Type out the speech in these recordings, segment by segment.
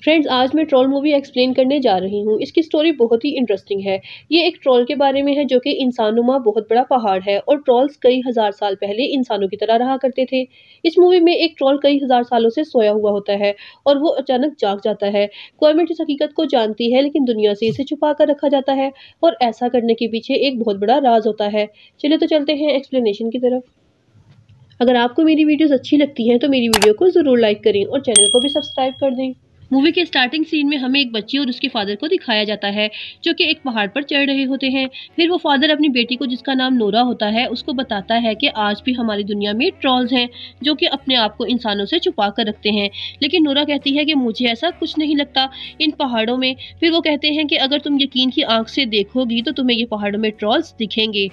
Friends, आज मैं troll movie explain करने जा रही हूँ। इसकी स्टोरी बहुत ही इंटरेस्टिंग है। ये एक ट्रोल के बारे में है जो कि इंसानुमा बहुत बड़ा पहाड़ है और ट्रोल्स कई हजार साल पहले इंसानों की तरह रहा करते थे। इस मूवी में एक ट्रोल कई हजार सालों से सोया हुआ होता है और वो अचानक जाग जाता है। गवर्नमेंट इस हकीकत को जानती है लेकिन दुनिया से इसे छुपा कर रखा जाता है और ऐसा करने के पीछे एक बहुत बड़ा राज होता है। चलिए तो चलते हैं एक्सप्लेनेशन की तरफ। अगर आपको मेरी वीडियोस अच्छी लगती हैं तो मेरी वीडियो को ज़रूर लाइक करें और चैनल को भी सब्सक्राइब कर दें। मूवी के स्टार्टिंग सीन में हमें एक बच्ची और उसके फादर को दिखाया जाता है जो कि एक पहाड़ पर चढ़ रहे होते हैं। फिर वो फादर अपनी बेटी को, जिसका नाम नोरा होता है, उसको बताता है कि आज भी हमारी दुनिया में ट्रॉल्स हैं जो कि अपने आप को इंसानों से छुपा कर रखते हैं। लेकिन नोरा कहती है कि मुझे ऐसा कुछ नहीं लगता इन पहाड़ों में। फिर वो कहते हैं कि अगर तुम यकीन की आंख से देखोगी तो तुम्हें ये पहाड़ों में ट्रॉल्स दिखेंगे।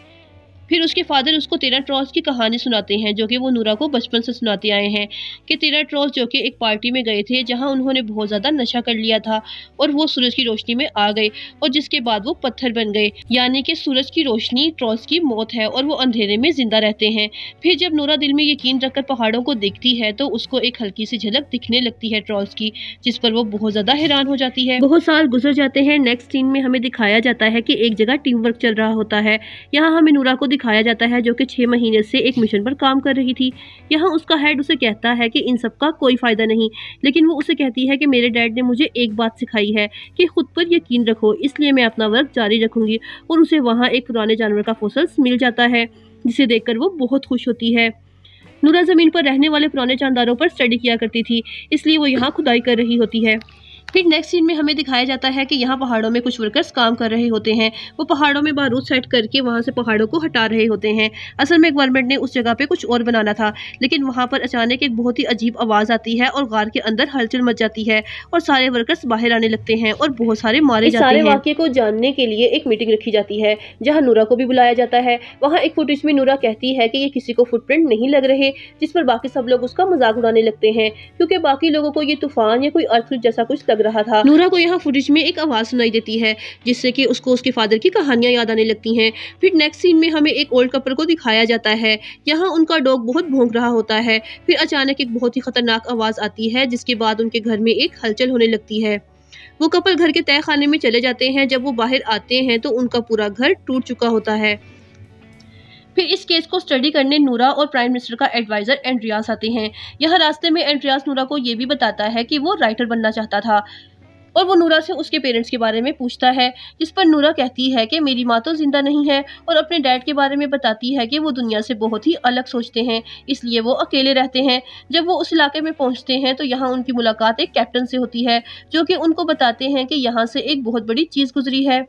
फिर उसके फादर उसको 13 ट्रॉल्स की कहानी सुनाते हैं जो कि वो नूरा को बचपन से सुनाते आए हैं कि 13 ट्रॉल्स जो कि एक पार्टी में गए थे जहां उन्होंने बहुत ज़्यादा नशा कर लिया था और वो सूरज की रोशनी में आ गए और जिसके बाद वो पत्थर बन गए। यानी कि सूरज की रोशनी ट्रॉल्स की मौत है और वो अंधेरे में जिंदा रहते हैं। फिर जब नूरा दिल में यकीन रखकर पहाड़ों को देखती है तो उसको एक हल्की सी झलक दिखने लगती है ट्रॉल्स की, जिस पर वो बहुत ज़्यादा हैरान हो जाती है। बहुत साल गुजर जाते हैं। नेक्स्ट सीन में हमें दिखाया जाता है कि एक जगह टीम वर्क चल रहा होता है। यहाँ हमें नूरा को दिखाया जाता है जो कि 6 महीने से एक मिशन पर काम कर रही थी। यहाँ उसका हेड उसे कहता है कि इन सब का कोई फायदा नहीं, लेकिन वो उसे कहती है कि मेरे डैड ने मुझे एक बात सिखाई है कि खुद पर यकीन रखो, इसलिए मैं अपना वर्क जारी रखूंगी। और उसे वहाँ एक पुराने जानवर का फॉसिल्स मिल जाता है जिसे देखकर वो बहुत खुश होती है। नूरा जमीन पर रहने वाले पुराने जानदारों पर स्टडी किया करती थी, इसलिए वो यहाँ खुदाई कर रही होती है। फिर नेक्स्ट सीन में हमें दिखाया जाता है कि यहाँ पहाड़ों में कुछ वर्कर्स काम कर रहे होते हैं। वो पहाड़ों में बारूद सेट करके वहाँ से पहाड़ों को हटा रहे होते हैं। असल में गवर्नमेंट ने उस जगह पे कुछ और बनाना था, लेकिन वहाँ पर अचानक एक बहुत ही अजीब आवाज़ आती है और गार के अंदर हलचल मच जाती है और सारे वर्कर्स बाहर आने लगते हैं और बहुत सारे मारे जाते हैं। सारे वाक़ये को जानने के लिए एक मीटिंग रखी जाती है जहाँ नूरा को भी बुलाया जाता है। वहाँ एक फुटेज में नूरा कहती है कि ये किसी को फुटप्रिंट नहीं लग रहे, जिस पर बाकी सब लोग उसका मजाक उड़ाने लगते हैं क्योंकि बाकी लोगों को ये तूफान या कोई अर्थक्वेक जैसा कुछ लग रहा था। नूरा को यहाँ फुटेज में एक आवाज़ सुनाई देती है जिससे कि उसको उसके फादर की कहानियां याद आने लगती हैं। फिर नेक्स्ट सीन में हमें एक ओल्ड कपल को दिखाया जाता है। यहाँ उनका डॉग बहुत भौंक रहा होता है। फिर अचानक एक बहुत ही खतरनाक आवाज़ आती है जिसके बाद उनके घर में एक हलचल होने लगती है। वो कपल घर के तय खाने में चले जाते हैं। जब वो बाहर आते हैं तो उनका पूरा घर टूट चुका होता है। फिर इस केस को स्टडी करने नूरा और प्राइम मिनिस्टर का एडवाइजर एंड्रियास आते हैं। यहाँ रास्ते में एंड्रियास नूरा को ये भी बताता है कि वो राइटर बनना चाहता था और वो नूरा से उसके पेरेंट्स के बारे में पूछता है, जिस पर नूरा कहती है कि मेरी माँ तो जिंदा नहीं है और अपने डैड के बारे में बताती है कि वो दुनिया से बहुत ही अलग सोचते हैं, इसलिए वो अकेले रहते हैं। जब वो उस इलाके में पहुंचते हैं तो यहाँ उनकी मुलाकात एक कैप्टन से होती है जो कि उनको बताते हैं कि यहाँ से एक बहुत बड़ी चीज़ गुजरी है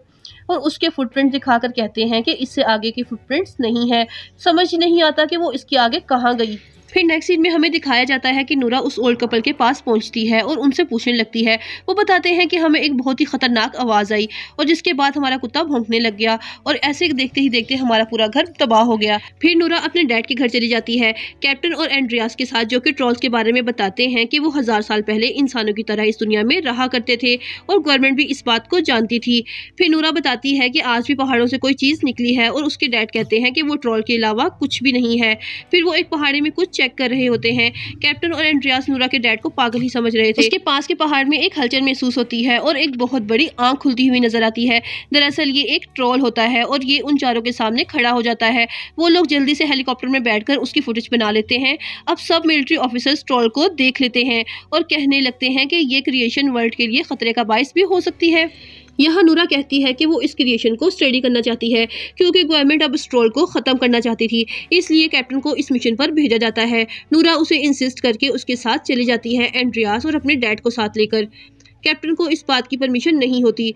और उसके फुटप्रिंट दिखाकर कहते हैं कि इससे आगे की फुटप्रिंट्स नहीं है। समझ नहीं आता कि वो इसके आगे कहाँ गई। फिर नेक्स्ट सीन में हमें दिखाया जाता है कि नूरा उस ओल्ड कपल के पास पहुंचती है और उनसे पूछने लगती है। वो बताते हैं कि हमें एक बहुत ही खतरनाक आवाज़ आई और जिसके बाद हमारा कुत्ता भौंकने लग गया और ऐसे देखते ही देखते हमारा पूरा घर तबाह हो गया। फिर नूरा अपने डैड के घर चली जाती है कैप्टन और एंड्रियास के साथ, जो कि ट्रॉल्स के बारे में बताते हैं कि वो 1000 साल पहले इंसानों की तरह इस दुनिया में रहा करते थे और गवर्नमेंट भी इस बात को जानती थी। फिर नूरा बताती है कि आज भी पहाड़ों से कोई चीज़ निकली है और उसके डैड कहते हैं कि वो ट्रॉल के अलावा कुछ भी नहीं है। फिर वो एक पहाड़ी में कुछ चेक कर रहे होते हैं। कैप्टन और एंड्रियास नूरा के डैड को पागल ही समझ रहे थे। उसके पास के पहाड़ में एक हलचल महसूस होती है और एक बहुत बड़ी आंख खुलती हुई नजर आती है। दरअसल ये एक ट्रोल होता है और ये उन चारों के सामने खड़ा हो जाता है। वो लोग जल्दी से हेलीकॉप्टर में बैठकर उसकी फुटेज बना लेते हैं। अब सब मिलिट्री ऑफिसर्स ट्रोल को देख लेते हैं और कहने लगते हैं कि ये क्रिएशन वर्ल्ड के लिए खतरे का बायस भी हो सकती है। यहाँ नूरा कहती है कि वो इस क्रिएशन को स्टडी करना चाहती है क्योंकि गवर्नमेंट अब इस ट्रोल को ख़त्म करना चाहती थी, इसलिए कैप्टन को इस मिशन पर भेजा जाता है। नूरा उसे इंसिस्ट करके उसके साथ चली जाती है, एंड्रियास और अपने डैड को साथ लेकर। कैप्टन को इस बात की परमिशन नहीं होती।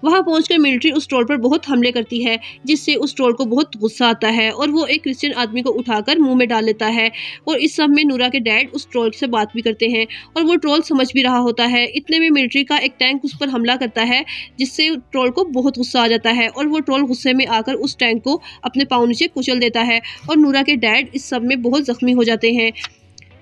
वहाँ पहुंचकर मिलिट्री उस ट्रोल पर बहुत हमले करती है जिससे उस ट्रोल को बहुत गुस्सा आता है और वो एक क्रिश्चियन आदमी को उठाकर मुंह में डाल लेता है। और इस सब में नूरा के डैड उस ट्रोल से बात भी करते हैं और वो ट्रोल समझ भी रहा होता है। इतने में मिलिट्री का एक टैंक उस पर हमला करता है जिससे ट्रोल को बहुत गुस्सा आ जाता है और वो ट्रोल गुस्से में आकर उस टैंक को अपने पाँव नीचे कुचल देता है और नूरा के डैड इस सब में बहुत जख्मी हो जाते हैं।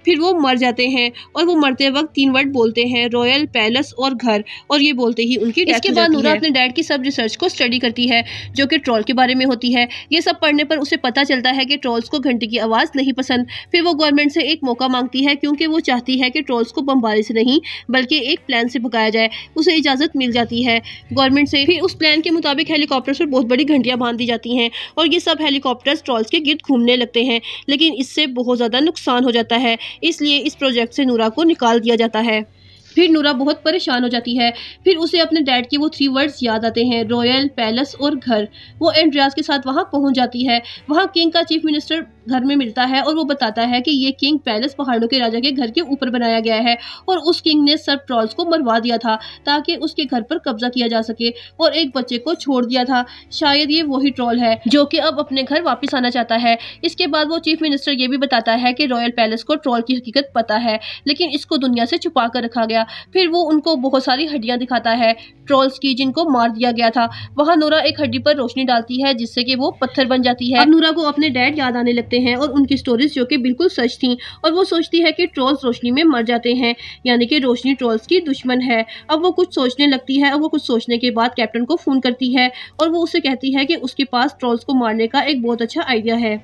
फिर वो मर जाते हैं और वो मरते वक्त 3 वर्ड बोलते हैं, रॉयल, पैलेस और घर, और ये बोलते ही उनकी डेथ हो जाती है। इसके बाद नूरा अपने डैड की सब रिसर्च को स्टडी करती है जो कि ट्रॉल के बारे में होती है। ये सब पढ़ने पर उसे पता चलता है कि ट्रॉल्स को घंटे की आवाज़ नहीं पसंद। फिर वो गवर्नमेंट से एक मौका मांगती है क्योंकि वो चाहती है कि ट्रॉल्स को बमबारी से नहीं बल्कि एक प्लान से भगाया जाए। उसे इजाज़त मिल जाती है गवर्नमेंट से। फिर उस प्लान के मुताबिक हेलीकॉप्टर्स पर बहुत बड़ी घंटियाँ बांध दी जाती हैं और ये सब हेलीकॉप्टर्स ट्रॉल्स के गिर्द घूमने लगते हैं, लेकिन इससे बहुत ज़्यादा नुकसान हो जाता है, इसलिए इस प्रोजेक्ट से नूरा को निकाल दिया जाता है। फिर नूरा बहुत परेशान हो जाती है। फिर उसे अपने डैड के वो 3 वर्ड्स याद आते हैं, रॉयल, पैलेस और घर। वो एंड्रियास के साथ वहाँ पहुँच जाती है। वहाँ किंग का चीफ मिनिस्टर घर में मिलता है और वो बताता है कि ये किंग पैलेस पहाड़ों के राजा के घर के ऊपर बनाया गया है और उस किंग ने सब ट्रॉल्स को मरवा दिया था ताकि उसके घर पर कब्जा किया जा सके और एक बच्चे को छोड़ दिया था। शायद ये वही ट्रॉल है जो कि अब अपने घर वापस आना चाहता है। इसके बाद वो चीफ मिनिस्टर ये भी बताता है कि रॉयल पैलेस को ट्रॉल की हकीकत पता है, लेकिन इसको दुनिया से छुपा कर रखा गया। फिर वो उनको बहुत सारी हड्डियां दिखाता है ट्रॉल्स की जिनको मार दिया गया था। वहाँ नूरा एक हड्डी पर रोशनी डालती है जिससे कि वो पत्थर बन जाती है। अब नूरा को अपने डैड याद आने लगते हैं और उनकी स्टोरीज जो कि बिल्कुल सच थी, और वो सोचती है कि ट्रॉल्स रोशनी में मर जाते हैं, यानी कि रोशनी ट्रॉल्स की दुश्मन है। अब वो कुछ सोचने लगती है और वो कुछ सोचने के बाद कैप्टन को फोन करती है और वो उसे कहती है कि उसके पास ट्रॉल्स को मारने का एक बहुत अच्छा आइडिया है।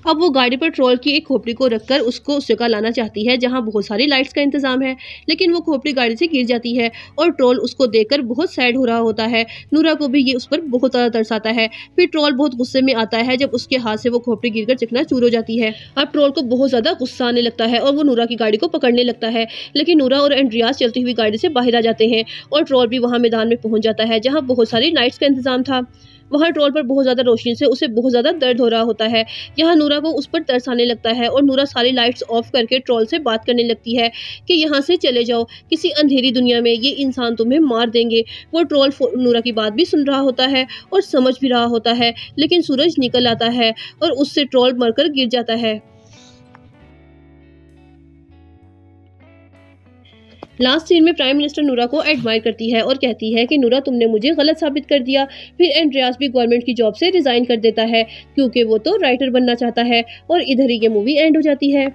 अब वो गाड़ी पर ट्रॉल की एक खोपड़ी को रखकर उसको उस जगह लाना चाहती है जहाँ बहुत सारी लाइट्स का इंतजाम है, लेकिन वो खोपड़ी गाड़ी से गिर जाती है और ट्रॉल उसको देखकर बहुत सैड हो रहा होता है। नूरा को भी ये उस पर बहुत ज़्यादा तरस आता है। फिर ट्रॉल बहुत गुस्से में आता है जब उसके हाथ से वो खोपड़ी गिरकर चकनाचूर हो जाती है। अब ट्रॉल को बहुत ज़्यादा गुस्सा आने लगता है और वो नूरा की गाड़ी को पकड़ने लगता है, लेकिन नूरा और एंड्रियास चलती हुई गाड़ी से बाहर आ जाते हैं और ट्रॉल भी वहाँ मैदान में पहुँच जाता है जहाँ बहुत सारी लाइट्स का इंतजाम था। वहाँ ट्रॉल पर बहुत ज़्यादा रोशनी से उसे बहुत ज़्यादा दर्द हो रहा होता है। यहाँ नूरा को उस पर तरस आने लगता है और नूरा सारी लाइट्स ऑफ करके ट्रॉल से बात करने लगती है कि यहाँ से चले जाओ, किसी अंधेरी दुनिया में ये इंसान तुम्हें मार देंगे। वो ट्रॉल नूरा की बात भी सुन रहा होता है और समझ भी रहा होता है, लेकिन सूरज निकल आता है और उससे ट्रॉल मरकर गिर जाता है। लास्ट सीन में प्राइम मिनिस्टर नूरा को एडमायर करती है और कहती है कि नूरा तुमने मुझे गलत साबित कर दिया। फिर एंड्रियास भी गवर्नमेंट की जॉब से रिजाइन कर देता है क्योंकि वो तो राइटर बनना चाहता है, और इधर ही ये मूवी एंड हो जाती है।